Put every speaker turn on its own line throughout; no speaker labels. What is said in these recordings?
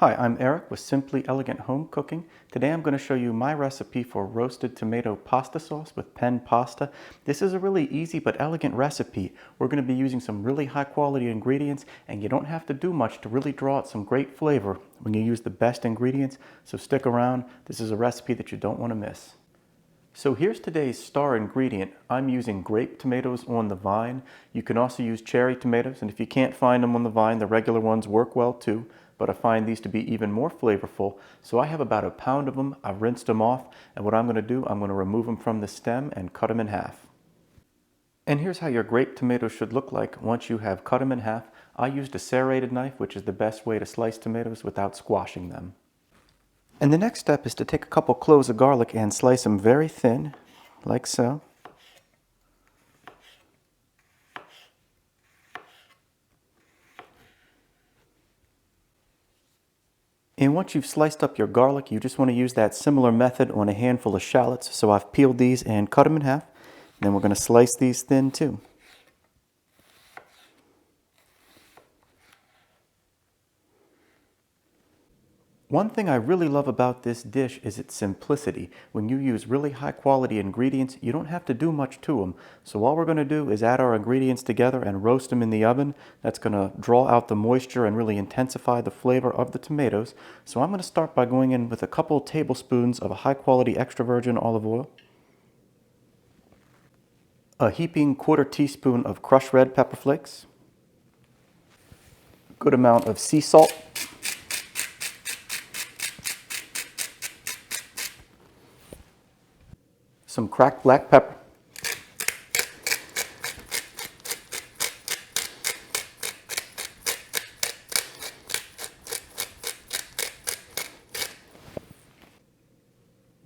Hi, I'm Eric with Simply Elegant Home Cooking. Today I'm going to show you my recipe for roasted tomato pasta sauce with Penne pasta. This is a really easy but elegant recipe. We're going to be using some really high quality ingredients, and you don't have to do much to really draw out some great flavor when you use the best ingredients, so stick around. This is a recipe that you don't want to miss. So here's today's star ingredient. I'm using grape tomatoes on the vine. You can also use cherry tomatoes, and if you can't find them on the vine, the regular ones work well too, but I find these to be even more flavorful. So I have about a pound of them. I've rinsed them off, and what I'm going to do, I'm going to remove them from the stem and cut them in half. And here's how your grape tomatoes should look like once you have cut them in half. I used a serrated knife, which is the best way to slice tomatoes without squashing them. And the next step is to take a couple cloves of garlic and slice them very thin, like so. And once you've sliced up your garlic, you just want to use that similar method on a handful of shallots. So I've peeled these and cut them in half. And then we're going to slice these thin too. One thing I really love about this dish is its simplicity. When you use really high quality ingredients, you don't have to do much to them. So all we're going to do is add our ingredients together and roast them in the oven. That's going to draw out the moisture and really intensify the flavor of the tomatoes. So I'm going to start by going in with a couple tablespoons of a high quality extra virgin olive oil, a heaping quarter teaspoon of crushed red pepper flakes, a good amount of sea salt, some cracked black pepper,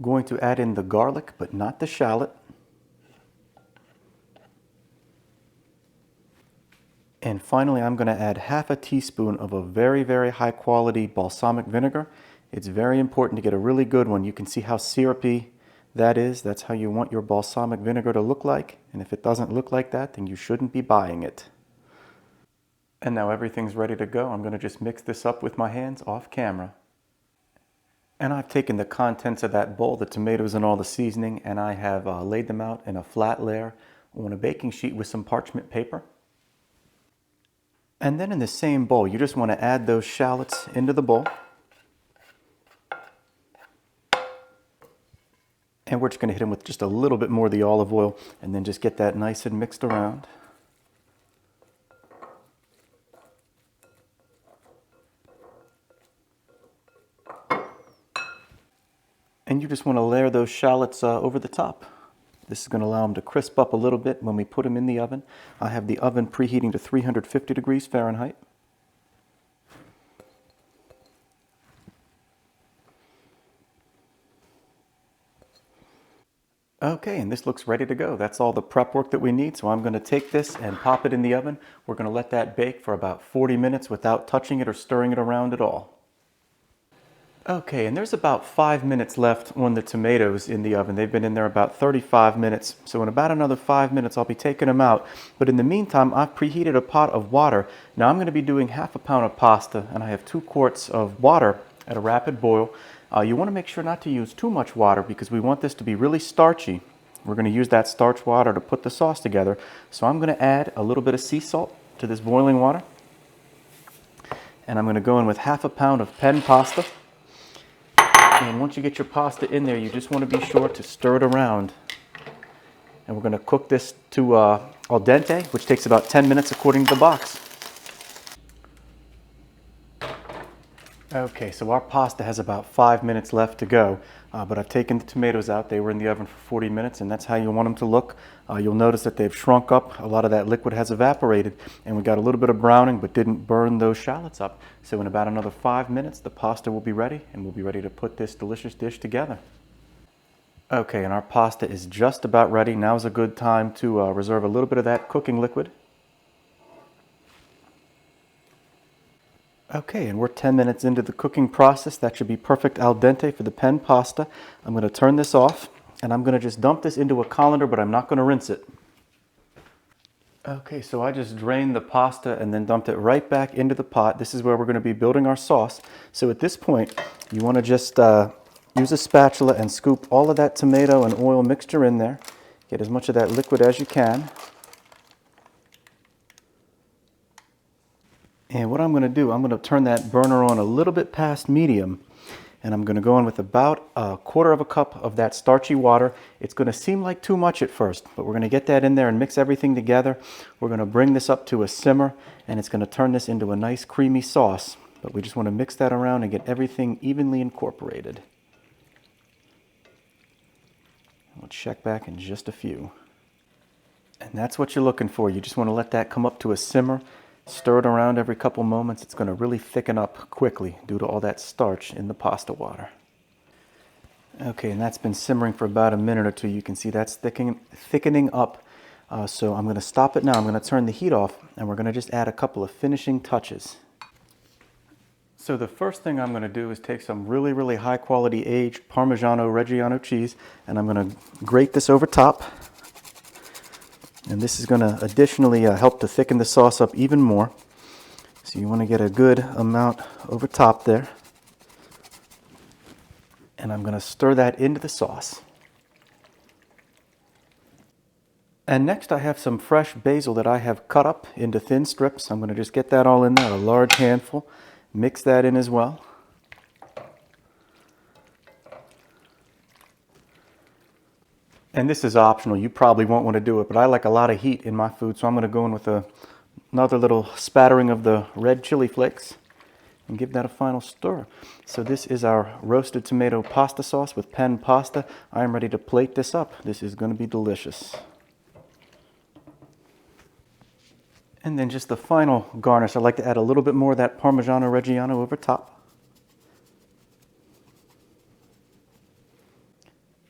going to add in the garlic but not the shallot, and finally I'm going to add half a teaspoon of a very high quality balsamic vinegar. It's very important to get a really good one. You can see how syrupy that is. That's how you want your balsamic vinegar to look like, and if it doesn't look like that, then you shouldn't be buying it. And now everything's ready to go. I'm going to just mix this up with my hands off camera. And I've taken the contents of that bowl, the tomatoes and all the seasoning, and I have laid them out in a flat layer on a baking sheet with some parchment paper. And then in the same bowl, you just want to add those shallots into the bowl. And we're just going to hit them with just a little bit more of the olive oil and then just get that nice and mixed around. And you just want to layer those shallots over the top. This is going to allow them to crisp up a little bit when we put them in the oven. I have the oven preheating to 350 degrees Fahrenheit. Okay, and this looks ready to go. That's all the prep work that we need. So I'm going to take this and pop it in the oven. We're going to let that bake for about 40 minutes without touching it or stirring it around at all. Okay, and there's about 5 minutes left on the tomatoes in the oven. They've been in there about 35 minutes. So in about another 5 minutes, I'll be taking them out. But in the meantime, I've preheated a pot of water. Now I'm going to be doing half a pound of pasta, and I have 2 quarts of water at a rapid boil. You want to make sure not to use too much water because we want this to be really starchy. We're going to use that starch water to put the sauce together. So I'm going to add a little bit of sea salt to this boiling water. And I'm going to go in with half a pound of Penne pasta. And once you get your pasta in there, you just want to be sure to stir it around. And we're going to cook this to al dente, which takes about 10 minutes according to the box. Okay, so our pasta has about 5 minutes left to go, but I've taken the tomatoes out. They were in the oven for 40 minutes, and that's how you want them to look. You'll notice that they've shrunk up. A lot of that liquid has evaporated, and we got a little bit of browning, but didn't burn those shallots up. So in about another 5 minutes, the pasta will be ready, and we'll be ready to put this delicious dish together. Okay, and our pasta is just about ready. Now's a good time to reserve a little bit of that cooking liquid. Okay, and we're 10 minutes into the cooking process. That should be perfect al dente for the Penne pasta. I'm going to turn this off, and I'm going to just dump this into a colander, but I'm not going to rinse it. Okay, so I just drained the pasta and then dumped it right back into the pot. This is where we're going to be building our sauce. So at this point, you want to just use a spatula and scoop all of that tomato and oil mixture in there. Get as much of that liquid as you can. And what I'm going to do, I'm going to turn that burner on a little bit past medium. And I'm going to go in with about 1/4 cup of that starchy water. It's going to seem like too much at first, but we're going to get that in there and mix everything together. We're going to bring this up to a simmer, and it's going to turn this into a nice creamy sauce. But we just want to mix that around and get everything evenly incorporated. We'll check back in just a few. And that's what you're looking for. You just want to let that come up to a simmer. Stir it around every couple moments. It's going to really thicken up quickly due to all that starch in the pasta water. Okay, and that's been simmering for about a minute or two. You can see that's thickening up. So I'm going to stop it now. I'm going to turn the heat off, and we're going to just add a couple of finishing touches. So the first thing I'm going to do is take some really, really high quality aged parmigiano reggiano cheese, and I'm going to grate this over top. And this is going to additionally help to thicken the sauce up even more. So you want to get a good amount over top there. And I'm going to stir that into the sauce. And next I have some fresh basil that I have cut up into thin strips. I'm going to just get that all in there, a large handful. Mix that in as well. And this is optional. You probably won't want to do it, but I like a lot of heat in my food, so I'm going to go in with another little spattering of the red chili flakes and give that a final stir. So this is our roasted tomato pasta sauce with Penne pasta. I am ready to plate this up. This is going to be delicious. And then just the final garnish, I like to add a little bit more of that Parmigiano Reggiano over top.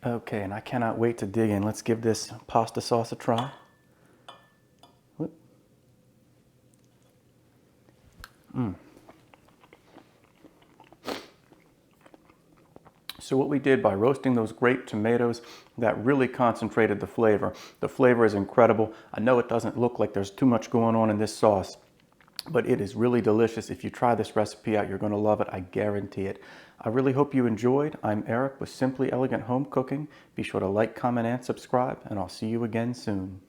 Okay, and I cannot wait to dig in. Let's give this pasta sauce a try. So what we did by roasting those grape tomatoes, that really concentrated the flavor. The flavor is incredible. I know it doesn't look like there's too much going on in this sauce, but it is really delicious. If you try this recipe out, you're going to love it. I guarantee it. I really hope you enjoyed. I'm Eric with Simply Elegant Home Cooking. Be sure to like, comment, and subscribe, and I'll see you again soon.